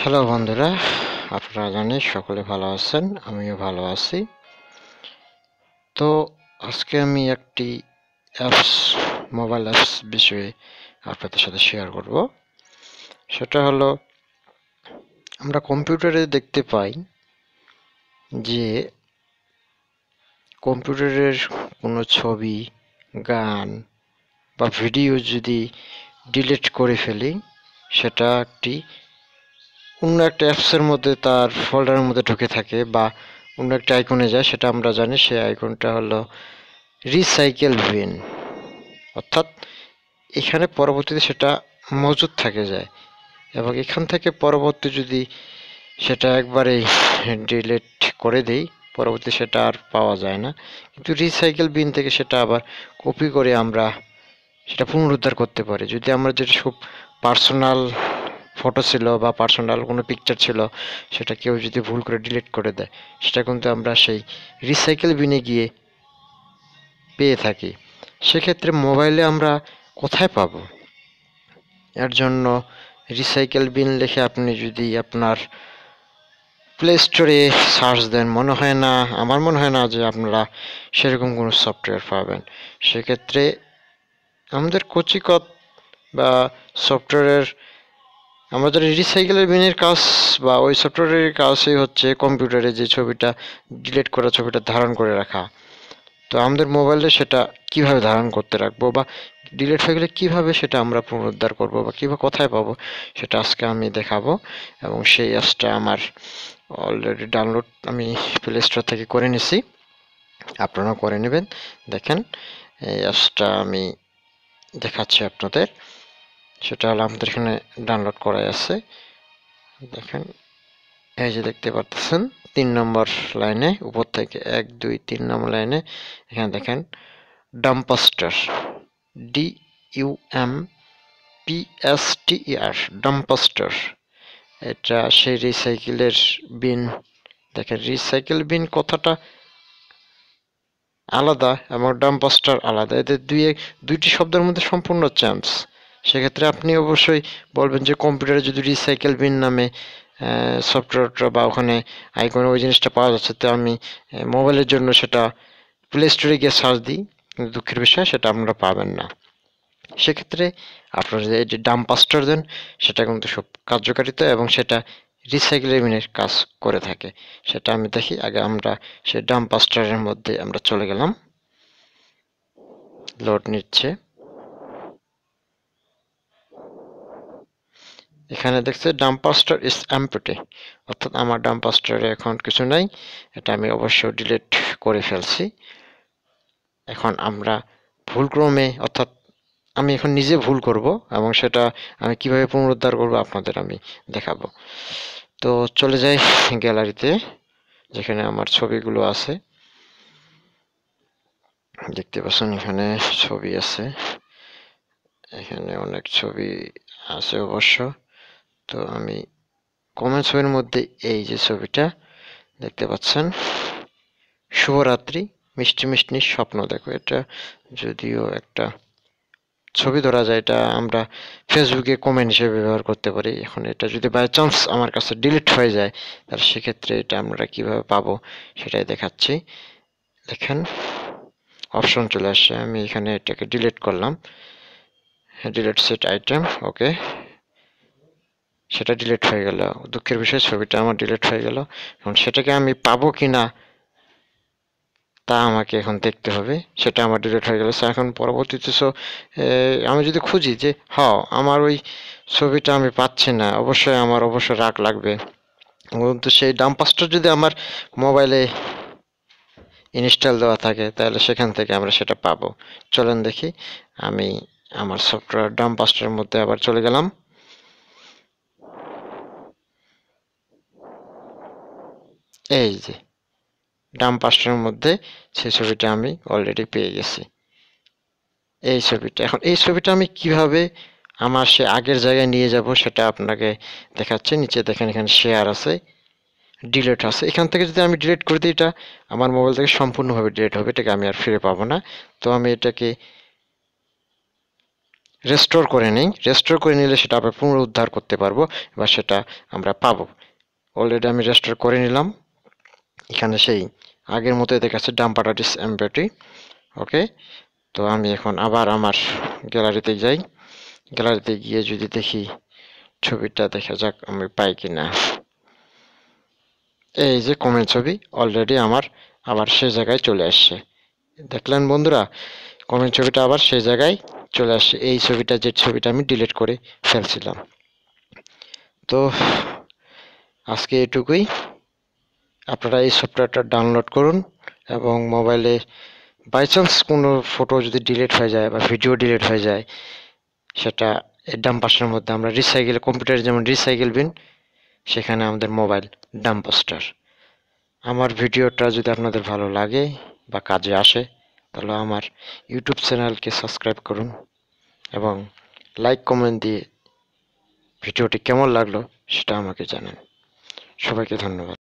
Hello বন্ধুরা, আপনারা জানি সকলে ভালো আছেন, আমিও ভালো আছি। তো আজকে আমি একটি অ্যাপস মোবাইল অ্যাপস বিষয়ে আপনাদের সাথে শেয়ার করব। সেটা হলো, আমরা কম্পিউটারে দেখতে পাই যে কম্পিউটারের কোনো ছবি, গান বা ভিডিও যদি ডিলিট করে ফেলি, সেটা অন্য একটা অ্যাপসের মধ্যে, তার ফোল্ডারের মধ্যে ঢুকে থাকে বা অন্য একটা আইকনে যায়। সেটা আমরা জানি, সেই আইকনটা হলো রিসাইকেল বিন। অর্থাৎ এখানে পরবর্তীতে সেটা মজুদ থাকে যায়, এবং এখান থেকে পরবর্তী যদি সেটা একবারেই ডিলিট করে দেই, পরবর্তী সেটা আর পাওয়া যায় না। কিন্তু রিসাইকেল বিন থেকে সেটা আবার কপি করে আমরা সেটা পুনরুদ্ধার করতে পারি। যদি আমরা যেটা খুব পার্সোনাল ফটো ছিল বা পার্সোনাল কোনো পিকচার ছিল, সেটা কেউ যদি ভুল করে ডিলিট করে দেয়, সেটা কিন্তু আমরা সেই রিসাইকেল বিনে গিয়ে পেয়ে থাকি। সেক্ষেত্রে মোবাইলে আমরা কোথায় পাবো? এর জন্য রিসাইকেল বিন লিখে আপনি যদি আপনার প্লে স্টোরে সার্চ দেন, আমার মনে হয় না যে আপনারা সেরকম কোনো সফটওয়্যার পাবেন। সেক্ষেত্রে আমাদের কচিকত বা সফটওয়্যারের, আমাদের রিসাইকেলের বিনের কাজ বা ওই সফটওয়্যারের কাজই হচ্ছে কম্পিউটারে যে ছবিটা ডিলিট করা ছবিটা ধারণ করে রাখা। তো আমাদের মোবাইলে সেটা কিভাবে ধারণ করতে রাখবো, বা ডিলিট হয়ে গেলে কিভাবে সেটা আমরা পুনরুদ্ধার করবো বা কিভাবে কোথায় পাবো, সেটা আজকে আমি দেখাবো। এবং সেই অ্যাপসটা আমার অলরেডি ডাউনলোড আমি প্লে স্টোর থেকে করে নিছি, আপনারাও করে নেবেন। দেখেন, এই অ্যাপসটা আমি দেখাচ্ছি আপনাদের। সেটা হলো আমাদের এখানে ডাউনলোড করাই আছে। দেখেন, এই যে দেখতে পাচ্ছেন 3 নম্বর লাইনে, উপর থেকে 1 2 3 নম্বর লাইনে এখানে দেখেন ডাম্পাস্টার, DUMPSTER, ডাম্পাস্টার। এটা সেই রিসাইকেলের বিন। দেখেন, রিসাইকেল বিন কথাটা আলাদা এবং ডাম্পাস্টার আলাদা, এদের দুইটি শব্দের মধ্যে সম্পূর্ণ চেঞ্জ। সেক্ষেত্রে আপনি অবশ্যই বলবেন যে কম্পিউটারে যদি রিসাইকেল বিন নামে সফটওয়্যারটা বা ওখানে আইকনে ওই জিনিসটা পাওয়া যাচ্ছে, তো আমি মোবাইলের জন্য সেটা প্লে স্টোরে গিয়ে সার্চ দিই, কিন্তু দুঃখের বিষয় সেটা আপনারা পাবেন না। সেক্ষেত্রে আপনারা যে ডাম্পাস্টার দেন, সেটা কিন্তু খুব কার্যকারিতা এবং সেটা রিসাইকেল বিনের কাজ করে থাকে। সেটা আমি দেখি। আগে আমরা সেই ডাম্পাস্টারের মধ্যে আমরা চলে গেলাম, লোড নিচ্ছে। এখানে দেখছে ডাম্পাস্টার ইজ এমপ্টি, অর্থাৎ আমার ডাম্পাস্টারে এখন কিছু নাই, এটা আমি অবশ্য ডিলিট করে ফেলছি। এখন আমরা ভুলক্রমে, অর্থাৎ আমি এখন নিজে ভুল করব এবং সেটা আমি কিভাবে পুনরুদ্ধার করব আপনাদের আমি দেখাবো। তো চলে যাই গ্যালারিতে, যেখানে আমার ছবিগুলো আছে। দেখতে পাচ্ছেন এখানে ছবি আছে, এখানে অনেক ছবি আছে অবশ্য। তো আমি কমন ছবির মধ্যে এই যে ছবিটা দেখতে পাচ্ছেন, শুভরাত্রি মিষ্টি মিষ্টি স্বপ্ন দেখো, এটা যদিও একটা ছবি ধরা যায়, এটা আমরা ফেসবুকে কমেন্ট হিসেবে ব্যবহার করতে পারি। এখন এটা যদি বাই চান্স আমার কাছে ডিলিট হয়ে যায়, তাহলে সেক্ষেত্রে এটা আমরা কিভাবে পাবো সেটাই দেখাচ্ছি। দেখেন, অপশন চলে আসছে, আমি এখানে এটাকে ডিলিট করলাম, ডিলিট সেট আইটেম, ওকে, সেটা ডিলিট হয়ে গেল। দুঃখের বিষয়, ছবিটা আমার ডিলিট হয়ে গেল। এখন সেটাকে আমি পাবো কিনা তা আমাকে এখন দেখতে হবে। সেটা আমার ডিলিট হয়ে গেছে। এখন পরবর্তীতে আমি যদি খুঁজি যে আমার ওই ছবিটা আমি পাচ্ছি না, অবশ্যই আমার রাগ লাগবে। কিন্তু সেই ডাম্পাস্টার যদি আমার মোবাইলে ইনস্টল দেওয়া থাকে, তাহলে সেখান থেকে আমরা সেটা পাবো। চলেন দেখি। আমি আমার সফটওয়্যার ডাম্পাস্টারের মধ্যে আবার চলে গেলাম। এই যে ডাম্পাস্টারের মধ্যে সেই ছবিটা আমি অলরেডি পেয়ে গেছি। এই ছবিটা, এখন এই ছবিটা আমি কিভাবে আমার সে আগের জায়গায় নিয়ে যাব সেটা আপনাকে দেখাচ্ছে। নিচে দেখেন, এখানে শেয়ার আছে, ডিলিট আছে। এখান থেকে যদি আমি ডিলিট করে দিই, এটা আমার মোবাইল থেকে সম্পূর্ণভাবে ডিলিট হবে, এটাকে আমি আর ফিরে পাবো না। তো আমি এটাকে রেস্টোর করে নিই। রেস্টোর করে নিলে সেটা আবার পুনরুদ্ধার করতে পারবো, এবার সেটা আমরা পাবো। অলরেডি আমি রেস্টোর করে নিলাম। এখানে সেই আগের মতোই দেখাচ্ছে ডাম্পাটাটিস এমবেটি। ওকে, তো আমি এখন আবার আমার গ্যালারিতে যাই। গ্যালারিতে গিয়ে যদি দেখি ছবিটা, দেখা যাক আমি পাই কিনা। এই যে কমেন্ট ছবি অলরেডি আমার আবার সেই জায়গায় চলে আসছে। দেখলেন বন্ধুরা, কমেন্ট ছবিটা আবার সেই জায়গায় চলে আসছে, এই ছবিটা, যে ছবিটা আমি ডিলিট করে ফেলছিলাম। তো আজকে এটুকুই। আপনারা এই সফটওয়্যারটা ডাউনলোড করুন এবং মোবাইলে বাই চান্স কোনো ফটো যদি ডিলিট হয়ে যায় বা ভিডিও ডিলিট হয়ে যায়, সেটা ডাম্পাস্টারের মধ্যে আমরা রিসাইকেল, কম্পিউটারে যেমন রিসাইকেল বিন, সেখানে আমাদের মোবাইল ডাম্পাস্টার। আমার ভিডিওটা যদি আপনাদের ভালো লাগে বা কাজে আসে, তাহলে আমার ইউটিউব চ্যানেলকে সাবস্ক্রাইব করুন এবং লাইক কমেন্ট দিয়ে ভিডিওটি কেমন লাগলো সেটা আমাকে জানান। সবাইকে ধন্যবাদ।